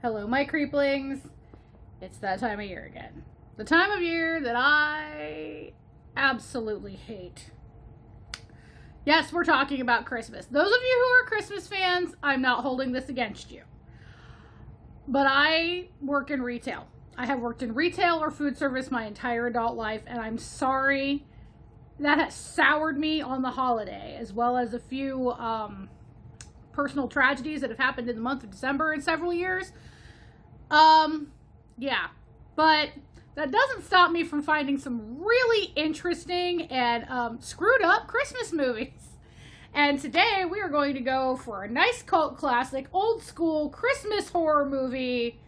Hello, my creeplings. It's that time of year again. The time of year that I absolutely hate. Yes, we're talking about Christmas. Those of you who are Christmas fans, I'm not holding this against you. But I work in retail. I have worked in retail or food service my entire adult life, and I'm sorry that has soured me on the holiday, as well as a few personal tragedies that have happened in the month of December in several years. Yeah, but that doesn't stop me from finding some really interesting and screwed up Christmas movies. And today we are going to go for a nice cult classic, old school Christmas horror movie,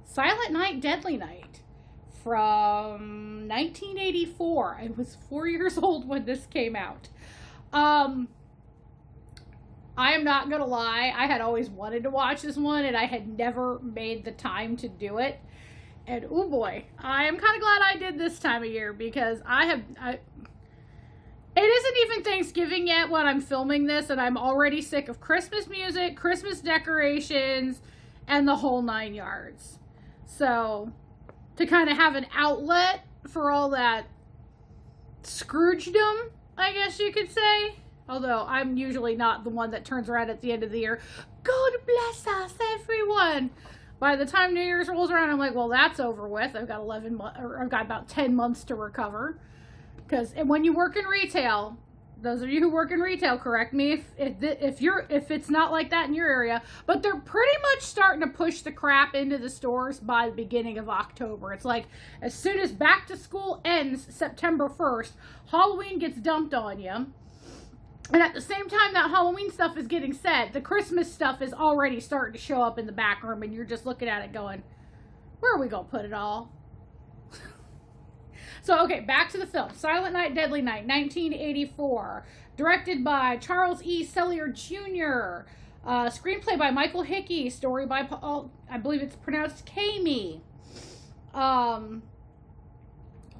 Silent Night, Deadly Night, from 1984. I was 4 years old when this came out. I am not gonna lie, I had always wanted to watch this one, and I had never made the time to do it. And oh boy, I am kind of glad I did this time of year, because it isn't even Thanksgiving yet when I'm filming this, and I'm already sick of Christmas music, Christmas decorations, and the whole 9 yards. So, to kind of have an outlet for all that Scroogedom, I guess you could say. Although I'm usually not the one that turns around at the end of the year, God bless us, everyone. By the time New Year's rolls around, I'm like, well, that's over with. I've got I've got about 10 months to recover. Because when you work in retail, those of you who work in retail, correct me if it's not like that in your area, but they're pretty much starting to push the crap into the stores by the beginning of October. It's like as soon as back to school ends September 1st, Halloween gets dumped on you. And at the same time that Halloween stuff is getting set, the Christmas stuff is already starting to show up in the back room, and you're just looking at it going, where are we going to put it all? So, okay, back to the film. Silent Night, Deadly Night, 1984. Directed by Charles E. Sellier Jr. Screenplay by Michael Hickey. Story by Paul, I believe it's pronounced Kami.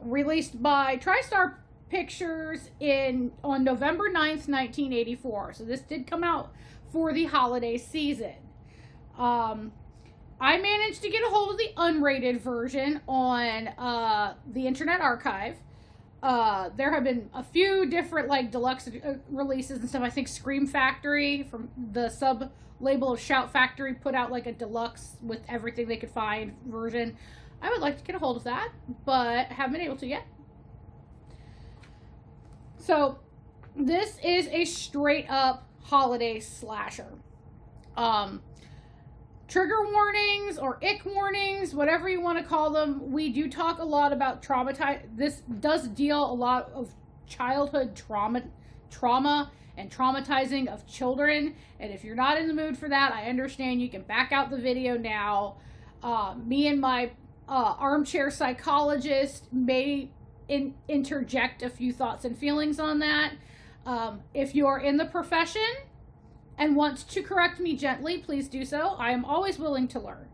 Released by TriStar Pictures on November 9th, 1984. So this did come out for the holiday season. I managed to get a hold of the unrated version on the Internet Archive. There have been a few different deluxe releases and stuff. I think Scream Factory, from the sub label of Shout Factory, put out a deluxe with everything they could find version. I would like to get a hold of that, but haven't been able to yet. So, this is a straight up holiday slasher. Trigger warnings or ick warnings, whatever you want to call them. We do talk a lot about this does deal a lot of childhood trauma and traumatizing of children. And if you're not in the mood for that, I understand. You can back out the video now. Me and my armchair psychologist may interject a few thoughts and feelings on that. If you are in the profession and want to correct me gently, please do so. I am always willing to learn,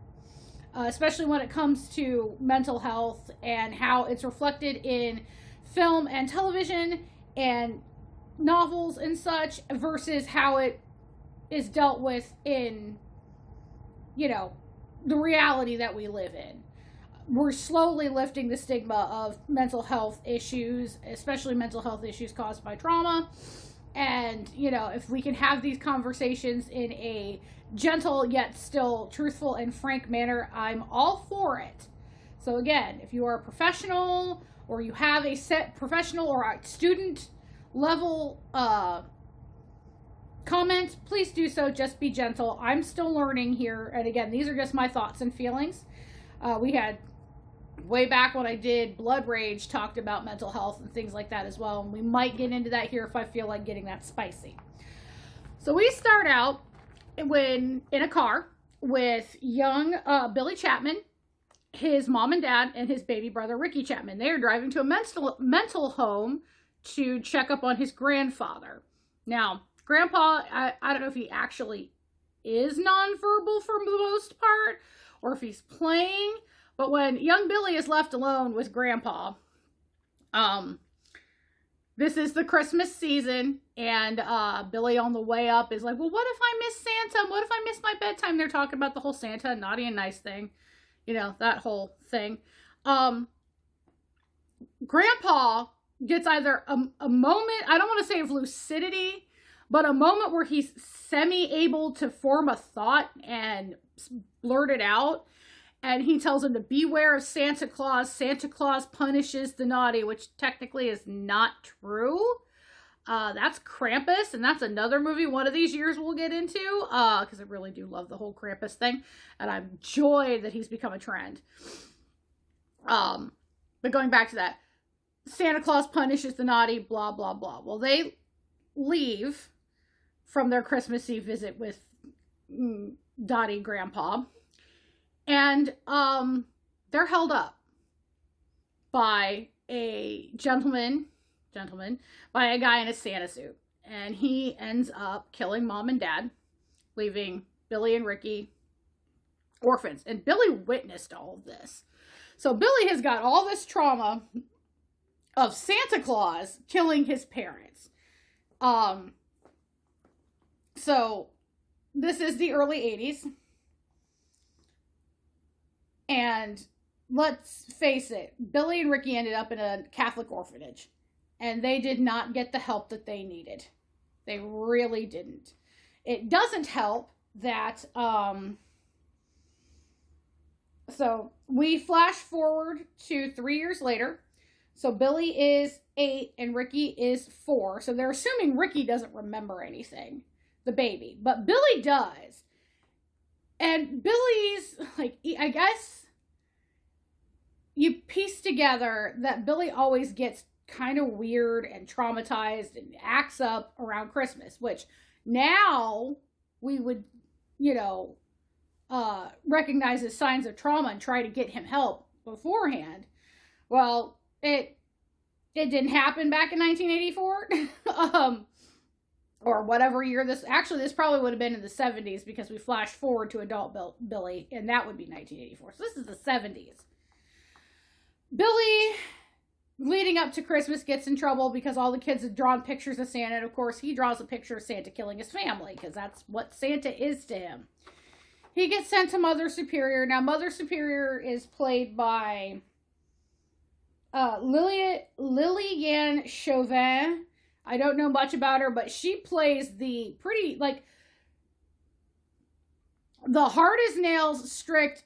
especially when it comes to mental health and how it's reflected in film and television and novels and such versus how it is dealt with in, the reality that we live in. We're slowly lifting the stigma of mental health issues, especially mental health issues caused by trauma. And, if we can have these conversations in a gentle yet still truthful and frank manner, I'm all for it. So again, if you are a professional or you have a set professional or a student level comment, please do so. Just be gentle. I'm still learning here. And again, these are just my thoughts and feelings. We had way back when I did Blood Rage, talked about mental health and things like that as well. And we might get into that here if I feel like getting that spicy. So we start out in a car with young Billy Chapman, his mom and dad, and his baby brother Ricky Chapman. They are driving to a mental home to check up on his grandfather. Now, Grandpa, I don't know if he actually is nonverbal for the most part, or if he's playing. But when young Billy is left alone with Grandpa, this is the Christmas season, and Billy on the way up is like, well, what if I miss Santa? What if I miss my bedtime? They're talking about the whole Santa naughty and nice thing, that whole thing. Grandpa gets either a moment, I don't want to say of lucidity, but a moment where he's semi-able to form a thought and blurt it out. And he tells him to beware of Santa Claus. Santa Claus punishes the naughty, which technically is not true. That's Krampus, and that's another movie one of these years we'll get into, because I really do love the whole Krampus thing, and I'm joyed that he's become a trend. But going back to that, Santa Claus punishes the naughty, blah, blah, blah. Well, they leave from their Christmas Eve visit with Dottie Grandpa, and they're held up by a gentleman, by a guy in a Santa suit. And he ends up killing Mom and Dad, leaving Billy and Ricky orphans. And Billy witnessed all of this. So Billy has got all this trauma of Santa Claus killing his parents. So this is the early 80s. And let's face it, Billy and Ricky ended up in a Catholic orphanage. And they did not get the help that they needed. They really didn't. It doesn't help that, so we flash forward to 3 years later. So Billy is 8 and Ricky is 4. So they're assuming Ricky doesn't remember anything, the baby. But Billy does. And Billy's, I guess you piece together that Billy always gets kind of weird and traumatized and acts up around Christmas, which now we would, recognize as signs of trauma and try to get him help beforehand. Well, it didn't happen back in 1984, or whatever year this probably would have been in the 70s, because we flash forward to adult Billy, and that would be 1984. So this is the 70s. Billy, leading up to Christmas, gets in trouble because all the kids have drawn pictures of Santa, and of course he draws a picture of Santa killing his family, because that's what Santa is to him. He gets sent to Mother Superior. Now, Mother Superior is played by Lillian Chauvin. I don't know much about her, but she plays the the hard as nails strict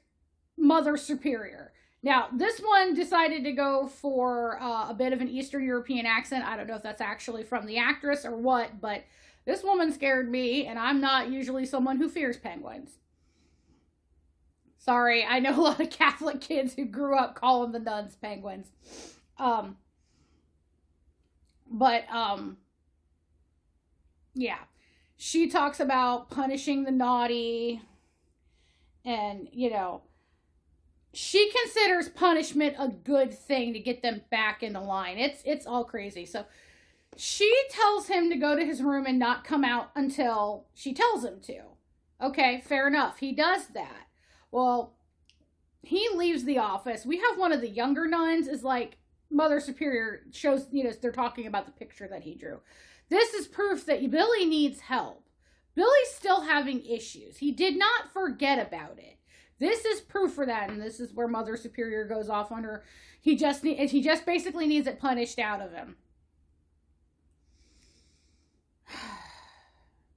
Mother Superior. Now, this one decided to go for a bit of an Eastern European accent. I don't know if that's actually from the actress or what, but this woman scared me, and I'm not usually someone who fears penguins. Sorry, I know a lot of Catholic kids who grew up calling the nuns penguins. Yeah. She talks about punishing the naughty, and, she considers punishment a good thing to get them back in the line. It's all crazy. So she tells him to go to his room and not come out until she tells him to. Okay, fair enough. He does that. Well, he leaves the office. We have one of the younger nuns is like, Mother Superior shows, they're talking about the picture that he drew. This is proof that Billy needs help. Billy's still having issues. He did not forget about it. This is proof for that, and this is where Mother Superior goes off on her. He just basically needs it punished out of him.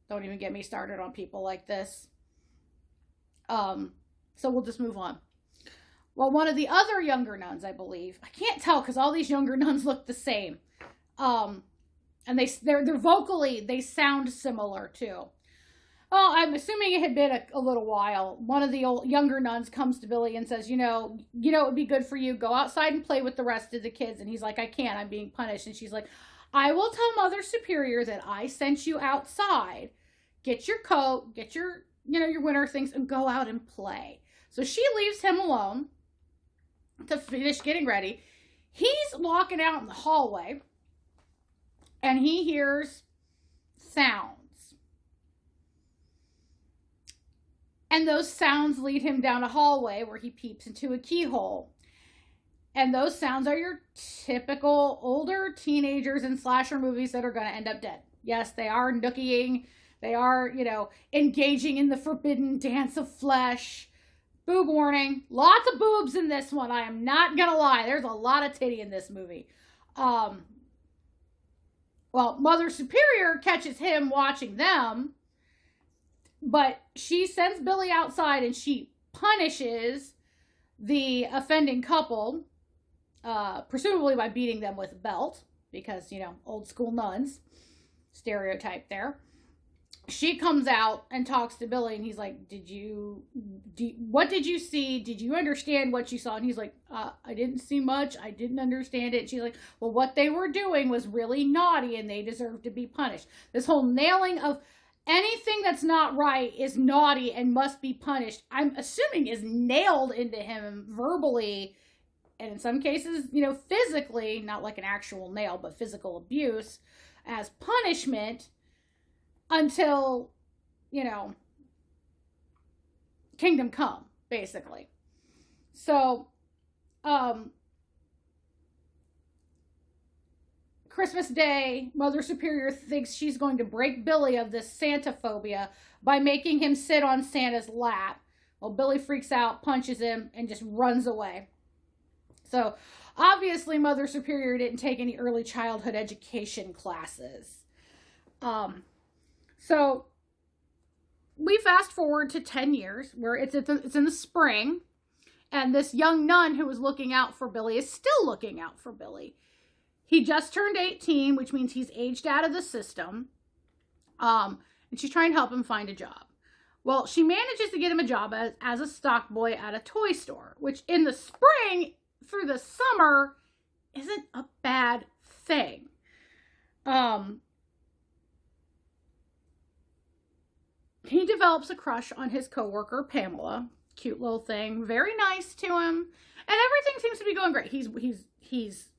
Don't even get me started on people like this. So we'll just move on. Well, one of the other younger nuns, I believe, I can't tell because all these younger nuns look the same. And they're vocally, they sound similar too. Oh, I'm assuming it had been a little while. One of the younger nuns comes to Billy and says, it would be good for you. Go outside and play with the rest of the kids. And he's like, I can't. I'm being punished. And she's like, I will tell Mother Superior that I sent you outside. Get your coat, get your winter things, and go out and play. So she leaves him alone to finish getting ready. He's walking out in the hallway, and he hears sounds. And those sounds lead him down a hallway where he peeps into a keyhole. And those sounds are your typical older teenagers in slasher movies that are going to end up dead. Yes, they are nookieing. They are, engaging in the forbidden dance of flesh. Boob warning. Lots of boobs in this one. I am not going to lie. There's a lot of titty in this movie. Well, Mother Superior catches him watching them, but she sends Billy outside and she punishes the offending couple, presumably by beating them with a belt, because, old school nuns, stereotype there. She comes out and talks to Billy, and he's like, what did you see? Did you understand what you saw? And he's like, I didn't see much. I didn't understand it. And she's like, well, what they were doing was really naughty, and they deserve to be punished. This whole nailing of anything that's not right is naughty and must be punished, I'm assuming is nailed into him verbally, and in some cases, physically, not like an actual nail, but physical abuse as punishment, until, kingdom come, basically. So, Christmas Day, Mother Superior thinks she's going to break Billy of this Santa phobia by making him sit on Santa's lap. Well, Billy freaks out, punches him, and just runs away. So, obviously, Mother Superior didn't take any early childhood education classes. So, we fast forward to 10 years, where it's in the spring, and this young nun who was looking out for Billy is still looking out for Billy. He just turned 18, which means he's aged out of the system, and she's trying to help him find a job. Well, she manages to get him a job as a stock boy at a toy store, which in the spring through the summer isn't a bad thing. He develops a crush on his coworker, Pamela. Cute little thing. Very nice to him. And everything seems to be going great. He's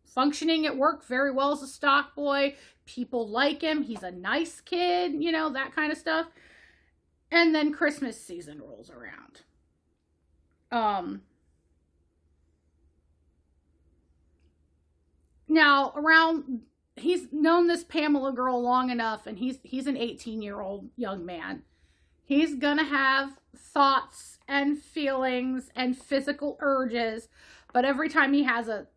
functioning at work very well as a stock boy. People like him. He's a nice kid, that kind of stuff. And then Christmas season rolls around. Now, he's known this Pamela girl long enough, and he's an 18-year-old young man. He's gonna have thoughts and feelings and physical urges, but every time he has a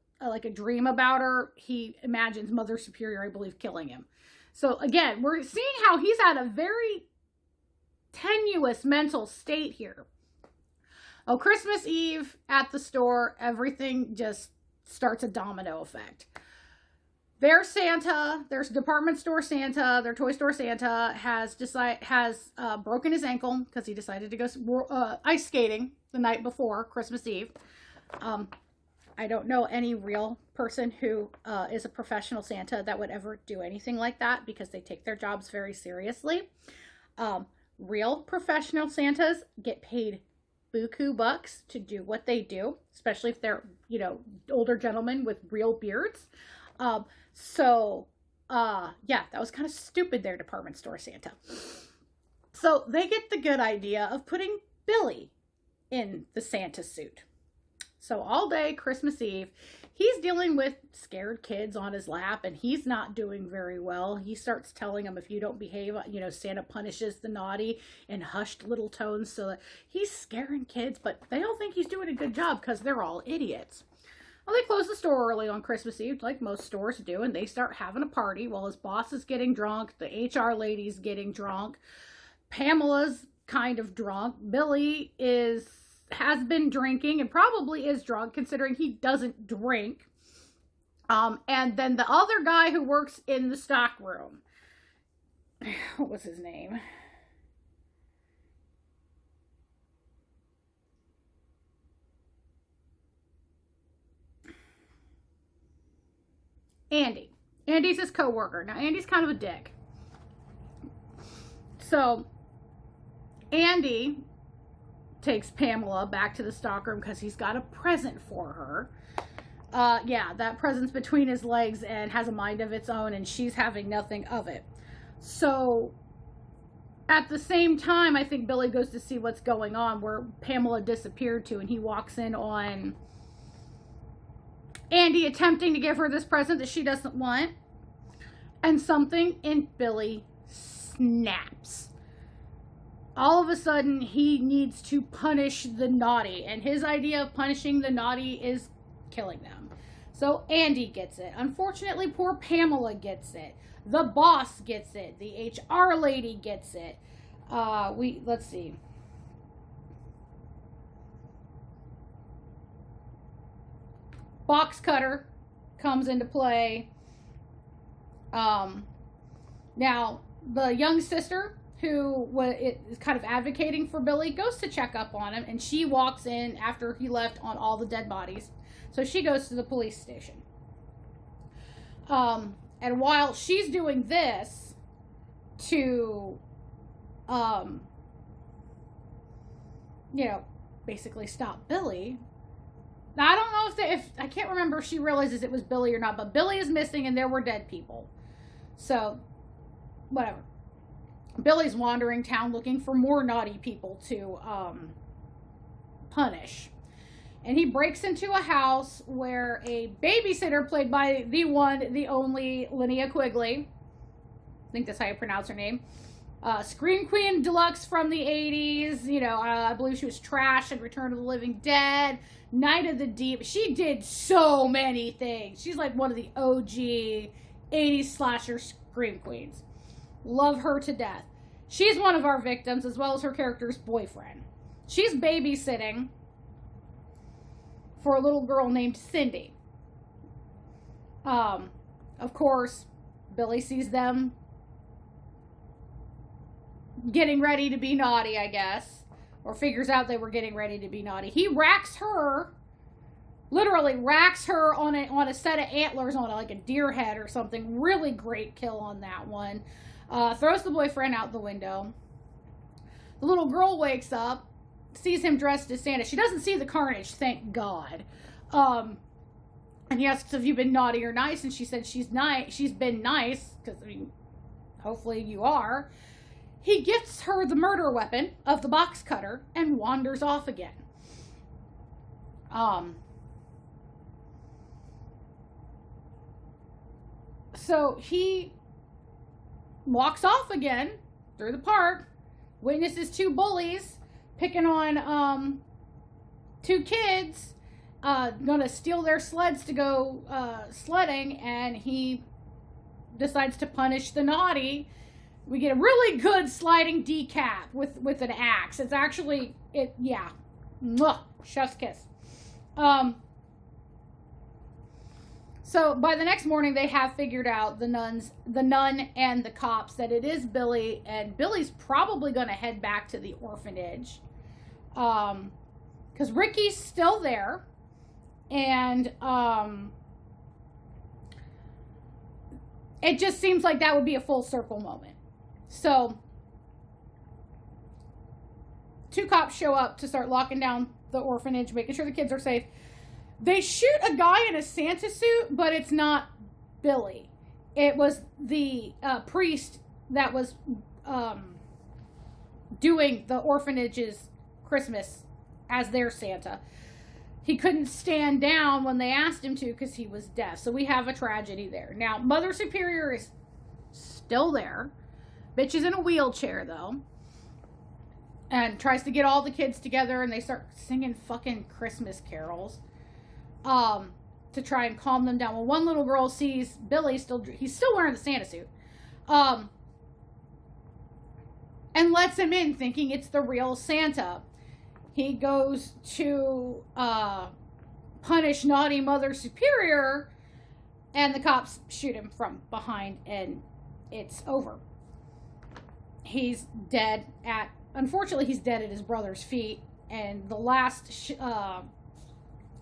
dream about her, he imagines Mother Superior, I believe, killing him. So again, we're seeing how he's at a very tenuous mental state here. Oh, Christmas Eve at the store, everything just starts a domino effect. Their Santa, their department store Santa, their toy store Santa has broken his ankle because he decided to go ice skating the night before Christmas Eve. I don't know any real person who is a professional Santa that would ever do anything like that, because they take their jobs very seriously. Real professional Santas get paid buku bucks to do what they do, especially if they're, older gentlemen with real beards. Yeah, that was kind of stupid, their department store Santa. So they get the good idea of putting Billy in the Santa suit. So all day, Christmas Eve, he's dealing with scared kids on his lap, and he's not doing very well. He starts telling them, if you don't behave, Santa punishes the naughty in hushed little tones, so that he's scaring kids, but they all think he's doing a good job because they're all idiots. Well, they close the store early on Christmas Eve, like most stores do, and they start having a party while his boss is getting drunk, the HR lady's getting drunk, Pamela's kind of drunk, Billy has been drinking and probably is drunk, considering he doesn't drink. And then the other guy who works in the stock room, what was his name? Andy. Andy's his coworker. Now, Andy's kind of a dick. So, Andy takes Pamela back to the stockroom because he's got a present for her. That present's between his legs and has a mind of its own, and she's having nothing of it. So, at the same time, I think Billy goes to see what's going on, where Pamela disappeared to, and he walks in on Andy attempting to give her this present that she doesn't want. And something in Billy snaps. All of a sudden, he needs to punish the naughty. And his idea of punishing the naughty is killing them. So Andy gets it. Unfortunately, poor Pamela gets it. The boss gets it. The HR lady gets it. Let's see. Box cutter comes into play. Now, the young sister who is kind of advocating for Billy goes to check up on him, and she walks in after he left on all the dead bodies. So she goes to the police station. And while she's doing this to, basically stop Billy, now, I don't know if I can't remember if she realizes it was Billy or not, but Billy is missing and there were dead people. So, whatever. Billy's wandering town looking for more naughty people to punish. And he breaks into a house where a babysitter played by the one, the only Linnea Quigley, I think that's how you pronounce her name, Scream Queen Deluxe from the 80s, I believe she was Trash in Return of the Living Dead, Night of the Deep. She did so many things. She's like one of the OG 80s slasher Scream Queens. Love her to death. She's one of our victims, as well as her character's boyfriend. She's babysitting for a little girl named Cindy. Of course, Billy sees them getting ready to be naughty, I guess. Or figures out they were getting ready to be naughty. He literally racks her on a set of antlers on like a deer head or something. Really great kill on that one. Throws the boyfriend out the window. The little girl wakes up, sees him dressed as Santa. She doesn't see the carnage, thank God. And he asks, have you been naughty or nice? And she said she's been nice, because, hopefully you are. He gets her the murder weapon of the box cutter and wanders off again. So he walks off again through the park, witnesses two bullies picking on two kids, gonna steal their sleds to go sledding, and he decides to punish the naughty. We get a really good sliding decap with an axe. It's actually, mwah, chef's kiss. So by the next morning, they have figured out, the nun and the cops, that it is Billy, and Billy's probably going to head back to the orphanage. Because Ricky's still there, and it just seems like that would be a full circle moment. So, two cops show up to start locking down the orphanage, making sure the kids are safe. They shoot a guy in a Santa suit, but it's not Billy. It was the priest that was doing the orphanage's Christmas as their Santa. He couldn't stand down when they asked him to because he was deaf. So we have a tragedy there. Now, Mother Superior is still there. Bitch is in a wheelchair, though. And tries to get all the kids together, and they start singing fucking Christmas carols. To try and calm them down. Well, one little girl sees Billy he's still wearing the Santa suit. And lets him in, thinking it's the real Santa. He goes to punish naughty Mother Superior, and the cops shoot him from behind, and it's over. He's dead unfortunately, he's dead at his brother's feet, and the last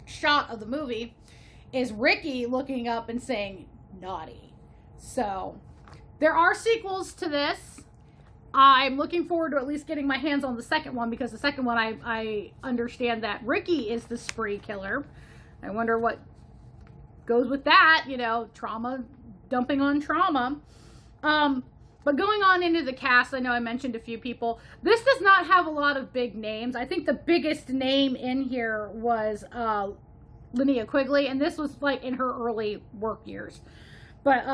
shot of the movie is Ricky looking up and saying, naughty. So, there are sequels to this. I'm looking forward to at least getting my hands on the second one, because the second one I understand that Ricky is the spree killer. I wonder what goes with that, trauma, dumping on trauma. But going on into the cast, I know I mentioned a few people. This does not have a lot of big names. I think the biggest name in here was Linnea Quigley, and this was like in her early work years. But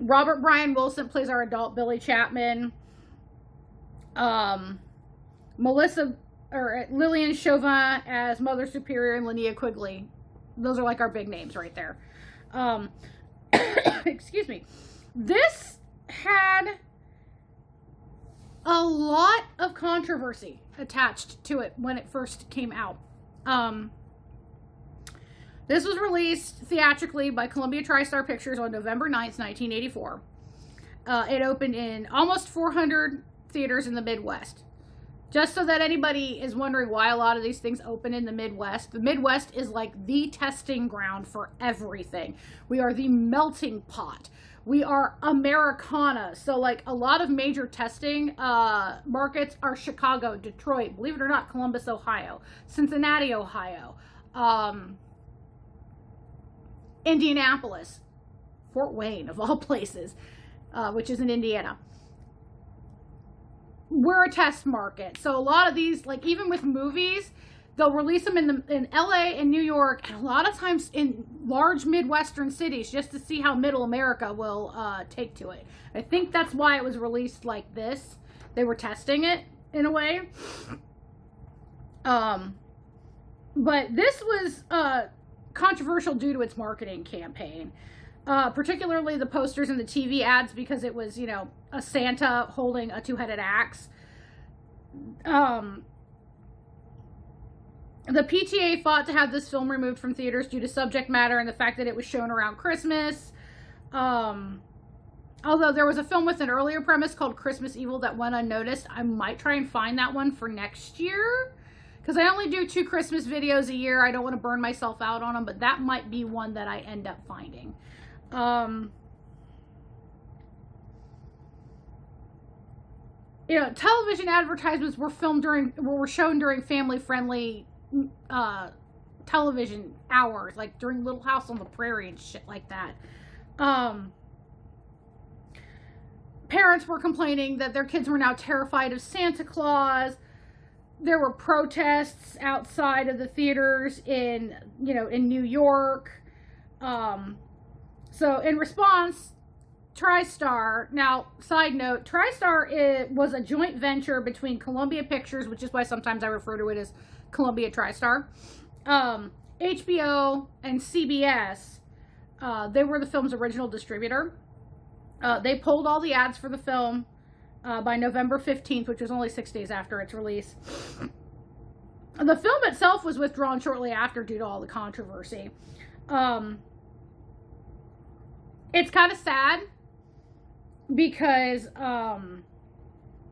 Robert Brian Wilson plays our adult Billy Chapman. Melissa or Lillian Chauvin as Mother Superior, and Linnea Quigley. Those are like our big names right there. Excuse me. This had a lot of controversy attached to it when it first came out. This was released theatrically by Columbia TriStar Pictures on November 9th, 1984. It opened in almost 400 theaters in the Midwest. Just so that anybody is wondering why a lot of these things open in the Midwest is like the testing ground for everything. We are the melting pot. We are Americana. So like a lot of major testing markets are Chicago, Detroit, believe it or not, Columbus, Ohio, Cincinnati, Ohio, Indianapolis, Fort Wayne of all places, which is in Indiana. We're a test market. So a lot of these, like even with movies, they'll release them in LA and New York, and a lot of times in large Midwestern cities, just to see how middle America will take to it. I think that's why it was released like this. They were testing it in a way. But this was controversial due to its marketing campaign. Particularly the posters and the TV ads, because it was, you know, a Santa holding a two-headed axe. The PTA fought to have this film removed from theaters due to subject matter and the fact that it was shown around Christmas. Although there was a film with an earlier premise called Christmas Evil that went unnoticed. I might try and find that one for next year, because I only do 2 Christmas videos a year. I don't want to burn myself out on them, but that might be one that I end up finding. You know, television advertisements were shown during family-friendly television hours, like during Little House on the Prairie and shit like that. Parents were complaining that their kids were now terrified of Santa Claus. There were protests outside of the theaters in New York. So in response, TriStar, now side note, TriStar was a joint venture between Columbia Pictures, which is why sometimes I refer to it as Columbia TriStar, HBO, and CBS. They were the film's original distributor. They pulled all the ads for the film by November 15th, which was only 6 days after its release. The film itself was withdrawn shortly after due to all the controversy. It's kind of sad because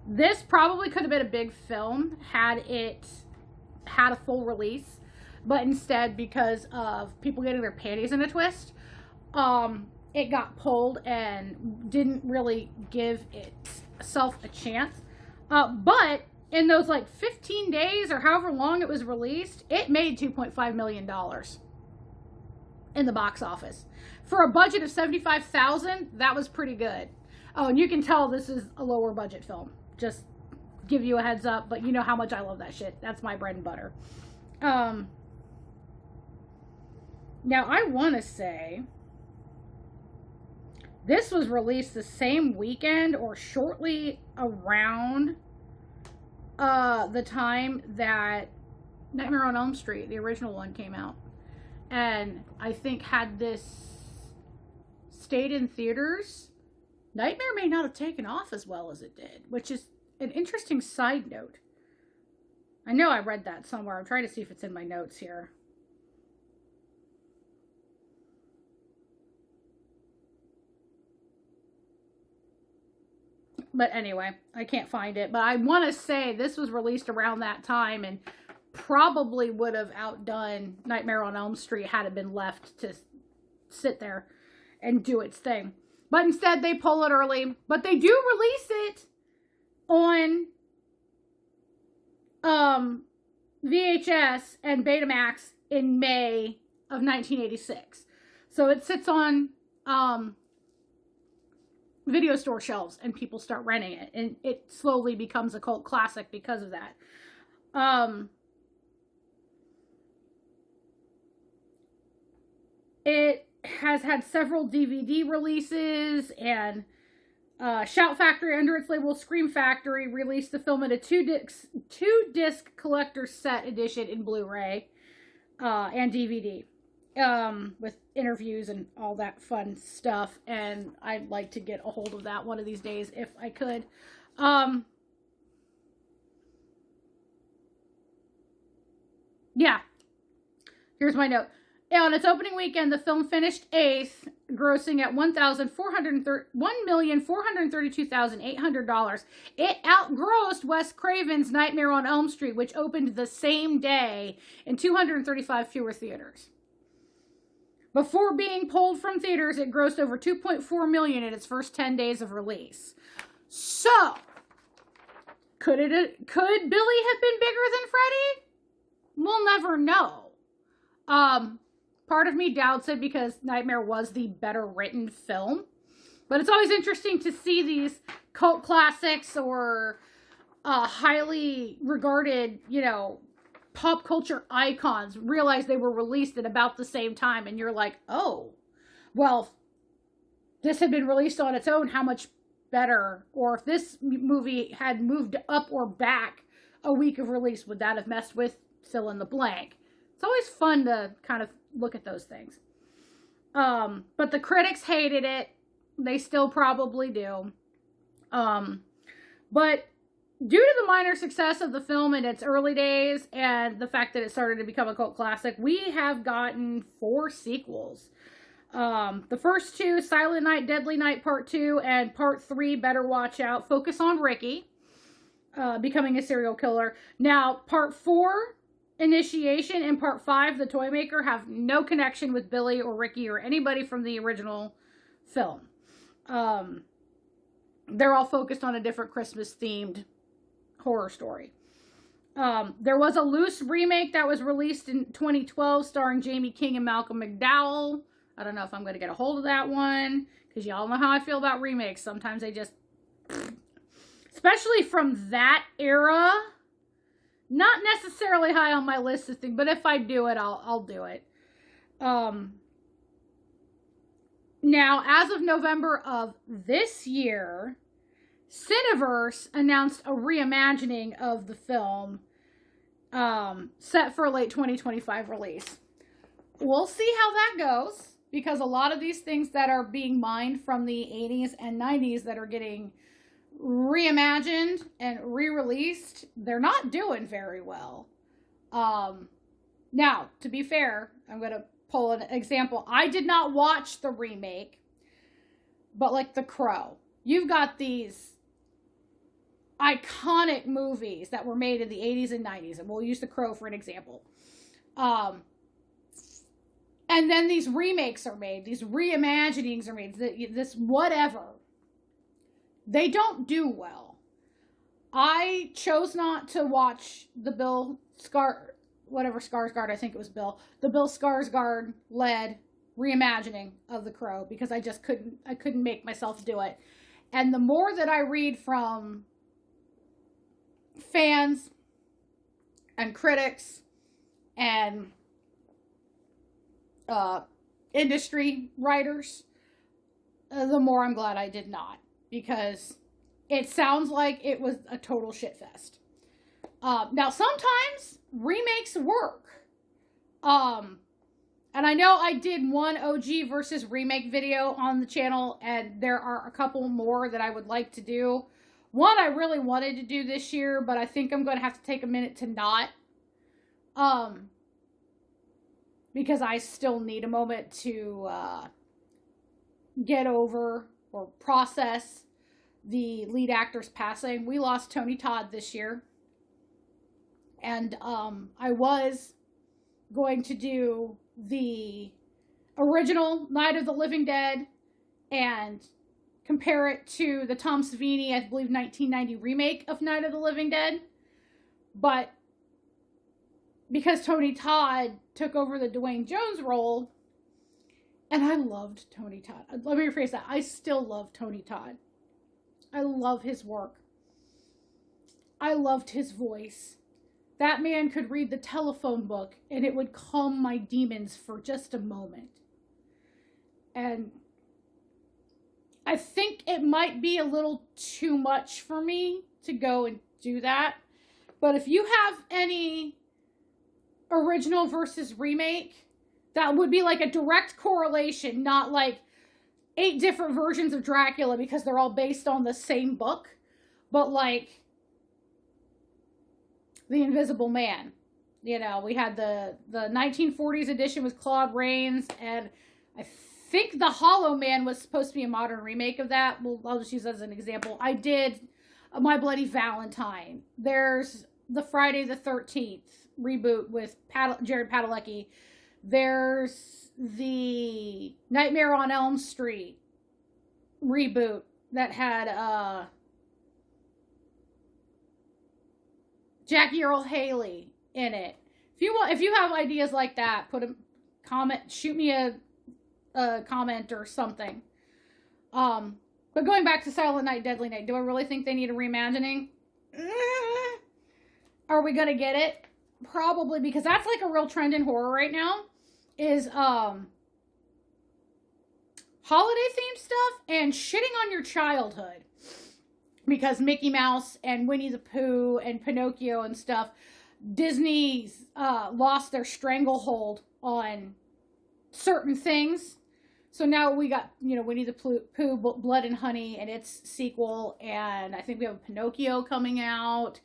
this probably could have been a big film had it had a full release, but instead, because of people getting their panties in a twist, it got pulled and didn't really give itself a chance. But in those like 15 days or however long it was released, it made $2.5 million in the box office. For a budget of $75,000, that was pretty good. Oh, and you can tell this is a lower budget film. Just give you a heads up, but you know how much I love that shit. That's my bread and butter. Now I want to say this was released the same weekend or shortly around the time that Nightmare on Elm Street, the original one, came out. And I think had this stayed in theaters, Nightmare may not have taken off as well as it did, which is an interesting side note. I know I read that somewhere. I'm trying to see if it's in my notes here. But anyway, I can't find it. But I want to say this was released around that time and probably would have outdone Nightmare on Elm Street had it been left to sit there and do its thing. But instead, they pull it early. But they do release it on VHS and Betamax in May of 1986. So it sits on video store shelves and people start renting it. And it slowly becomes a cult classic because of that. It has had several DVD releases, and Shout Factory, under its label Scream Factory, released the film in a two-disc collector's set edition in Blu-ray and DVD, with interviews and all that fun stuff. And I'd like to get a hold of that one of these days if I could. Yeah, here's my note. On its opening weekend, the film finished 8th, grossing at $1,432,800. It outgrossed Wes Craven's Nightmare on Elm Street, which opened the same day in 235 fewer theaters. Before being pulled from theaters, it grossed over $2.4 million in its first 10 days of release. So, could Billy have been bigger than Freddy? We'll never know. Part of me doubts it because Nightmare was the better written film. But it's always interesting to see these cult classics or highly regarded, pop culture icons realize they were released at about the same time. And you're like, oh, well, this had been released on its own, how much better? Or if this movie had moved up or back a week of release, would that have messed with fill in the blank? It's always fun to kind of look at those things. But the critics hated it. They still probably do. But due to the minor success of the film in its early days and the fact that it started to become a cult classic, we have gotten 4 sequels. The first 2, Silent Night, Deadly Night Part 2, and Part 3, Better Watch Out, focus on Ricky becoming a serial killer. Now, Part 4, Initiation, and Part 5, The Toymaker, have no connection with Billy or Ricky or anybody from the original film. They're all focused on a different Christmas-themed horror story. There was a loose remake that was released in 2012 starring Jamie King and Malcolm McDowell. I don't know if I'm going to get a hold of that one, because y'all know how I feel about remakes. Sometimes they just... Especially from that era... Not necessarily high on my list of things, but if I do it, I'll do it. Now, as of November of this year, Cineverse announced a reimagining of the film, set for a late 2025 release. We'll see how that goes, because a lot of these things that are being mined from the 80s and 90s that are getting reimagined and re-released, they're not doing very well. Now, to be fair, I'm going to pull an example. I did not watch the remake, but like The Crow. You've got these iconic movies that were made in the 80s and 90s, and we'll use The Crow for an example. And then these remakes are made, these reimaginings are made, this whatever. They don't do well. I chose not to watch the Bill Skarsgård, I think it was Bill. The Bill Skarsgård led reimagining of The Crow because I just couldn't make myself do it. And the more that I read from fans and critics and industry writers, the more I'm glad I did not. Because it sounds like it was a total shitfest. Now, sometimes remakes work. And I know I did one OG versus remake video on the channel, and there are a couple more that I would like to do. One I really wanted to do this year, but I think I'm going to have to take a minute to not. Because I still need a moment to get over or process the lead actor's passing. We lost Tony Todd this year. And I was going to do the original Night of the Living Dead and compare it to the Tom Savini, I believe, 1990 remake of Night of the Living Dead. But because Tony Todd took over the Dwayne Jones role, and I loved Tony Todd. Let me rephrase that. I still love Tony Todd. I love his work. I loved his voice. That man could read the telephone book and it would calm my demons for just a moment. And I think it might be a little too much for me to go and do that. But if you have any original versus remake, that would be like a direct correlation, not like 8 different versions of Dracula because they're all based on the same book, but like The Invisible Man. You know, we had the 1940s edition with Claude Rains, and I think The Hollow Man was supposed to be a modern remake of that. Well, I'll just use that as an example. I did My Bloody Valentine. There's the Friday the 13th reboot with Jared Padalecki. There's the Nightmare on Elm Street reboot that had Jackie Earle Haley in it. If you have ideas like that, put a comment, shoot me a comment or something. But going back to Silent Night, Deadly Night, do I really think they need a reimagining? Are we gonna get it? Probably, because that's like a real trend in horror right now, is holiday themed stuff and shitting on your childhood. Because Mickey Mouse and Winnie the Pooh and Pinocchio and stuff, Disney's lost their stranglehold on certain things. So now we got, Winnie the Pooh, Blood and Honey, and its sequel, and I think we have a Pinocchio coming out,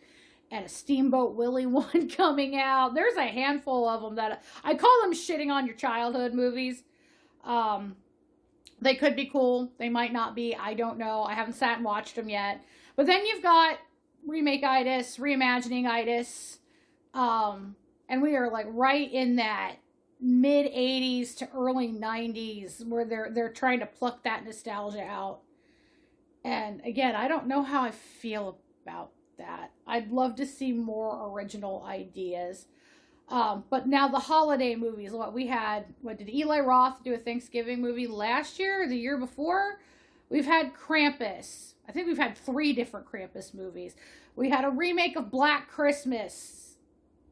and a Steamboat Willie one coming out. There's a handful of them that I call them shitting on your childhood movies. They could be cool. They might not be. I don't know. I haven't sat and watched them yet. But then you've got remake-itis, reimagining-itis, and we are like right in that mid 80s to early 90s where they're trying to pluck that nostalgia out. And again, I don't know how I feel about that. I'd love to see more original ideas. But now the holiday movies, what did Eli Roth do a Thanksgiving movie last year or the year before? We've had Krampus. I think we've had 3 different Krampus movies. We had a remake of Black Christmas.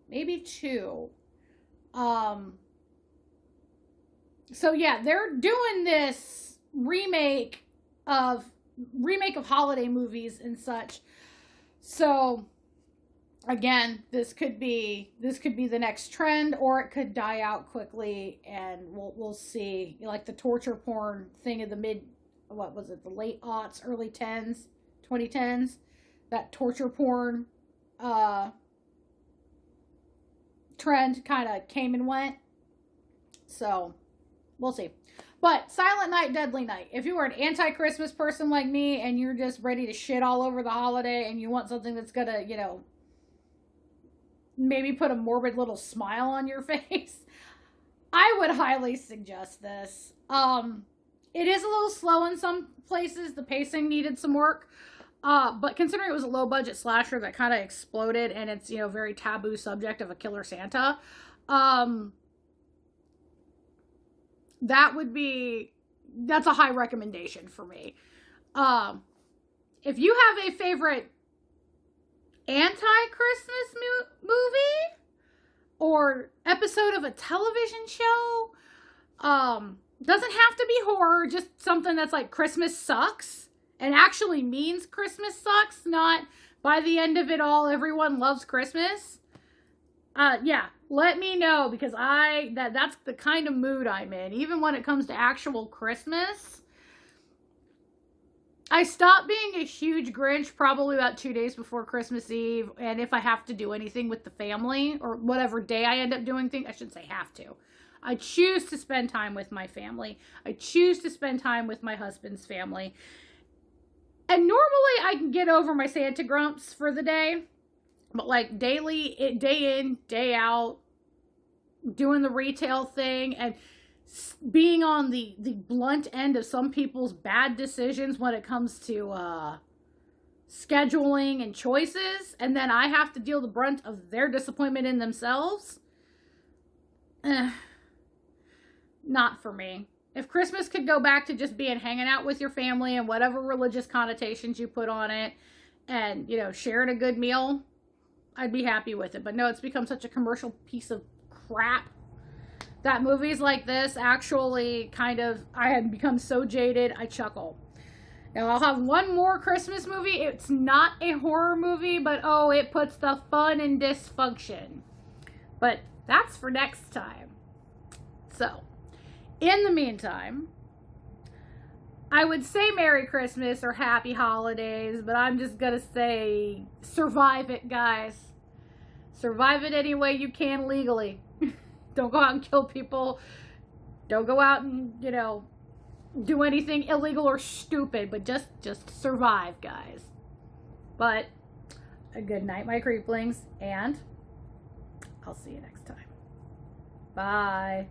Maybe 2. So yeah, they're doing this remake of holiday movies and such. So again, this could be the next trend, or it could die out quickly, and we'll see. Like the torture porn thing of the the late aughts, early 2010s, that torture porn trend kind of came and went. So we'll see. But Silent Night, Deadly Night. If you are an anti-Christmas person like me and you're just ready to shit all over the holiday and you want something that's gonna, maybe put a morbid little smile on your face, I would highly suggest this. It is a little slow in some places. The pacing needed some work. But considering it was a low-budget slasher that kind of exploded, and it's, very taboo subject of a killer Santa, that's a high recommendation for me. If you have a favorite anti-Christmas movie or episode of a television show, doesn't have to be horror, just something that's like Christmas sucks and actually means Christmas sucks, not by the end of it all everyone loves Christmas. Yeah, let me know, because that's the kind of mood I'm in. Even when it comes to actual Christmas, I stopped being a huge Grinch probably about 2 days before Christmas Eve, and if I have to do anything with the family, or whatever day I end up doing things, I shouldn't say have to. I choose to spend time with my family. I choose to spend time with my husband's family. And normally I can get over my Santa grumps for the day. But like day in, day out, doing the retail thing and being on the blunt end of some people's bad decisions when it comes to scheduling and choices, and then I have to deal the brunt of their disappointment in themselves. Not for me. If Christmas could go back to just being hanging out with your family and whatever religious connotations you put on it, and, sharing a good meal, I'd be happy with it. But no, it's become such a commercial piece of crap that movies like this actually I had become so jaded, I chuckle. Now, I'll have one more Christmas movie. It's not a horror movie, but oh, it puts the fun in dysfunction. But that's for next time. So, in the meantime, I would say Merry Christmas or Happy Holidays, but I'm just gonna say survive it, guys. Survive it any way you can legally. Don't go out and kill people. Don't go out and, do anything illegal or stupid, but just survive, guys. But a good night, my creeplings, and I'll see you next time. Bye.